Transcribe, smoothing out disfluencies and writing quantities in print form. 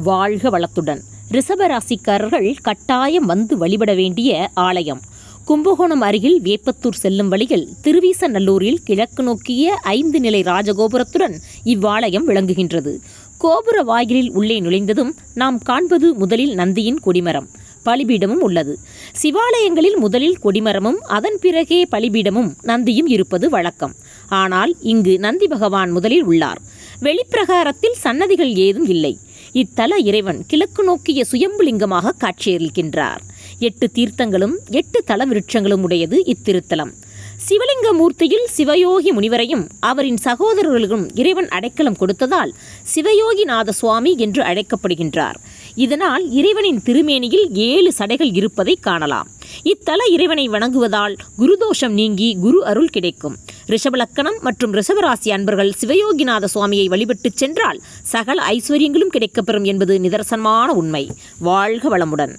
வாழ்க வளத்துடன். ரிஷபராசிக்காரர்கள் கட்டாயம் வந்து வழிபட வேண்டிய ஆலயம். கும்பகோணம் அருகில் வேப்பத்தூர் செல்லும் வழியில் திருவீசநல்லூரில் கிழக்கு நோக்கிய 5 நிலை ராஜகோபுரத்துடன் இவ்வாலயம் விளங்குகின்றது. கோபுர வாயிலில் உள்ளே நுழைந்ததும் நாம் காண்பது முதலில் நந்தியின் கொடிமரம், பலிபீடமும் உள்ளது. சிவாலயங்களில் முதலில் கொடிமரமும் அதன் பிறகே பலிபீடமும் நந்தியும் இருப்பது வழக்கம். ஆனால் இங்கு நந்தி பகவான் முதலில் உள்ளார். வெளிப்பிரகாரத்தில் சன்னதிகள் ஏதும் இல்லை. இத்தல இறைவன் கிழக்கு நோக்கிய சுயம்புலிங்கமாக காட்சியளிக்கின்றார். 8 தீர்த்தங்களும் 8 தல விருட்சங்களும் உடையது இத்திருத்தலம். சிவலிங்க மூர்த்தியில் சிவயோகி முனிவரையும் அவரின் சகோதரர்களுக்கும் இறைவன் அடைக்கலம் கொடுத்ததால் சிவயோகிநாத சுவாமி என்று அழைக்கப்படுகின்றார். இதனால் இறைவனின் திருமேனியில் 7 சடைகள் இருப்பதை காணலாம். இத்தல இறைவனை வணங்குவதால் குருதோஷம் நீங்கி குரு அருள் கிடைக்கும். ரிஷபலக்கணம் மற்றும் ரிஷபராசி அன்பர்கள் சிவயோகிநாத சுவாமியை வழிபட்டு சென்றால் சகல ஐஸ்வர்யங்களும் கிடைக்கப்பெறும் என்பது நிதர்சனமான உண்மை. வாழ்க வளமுடன்.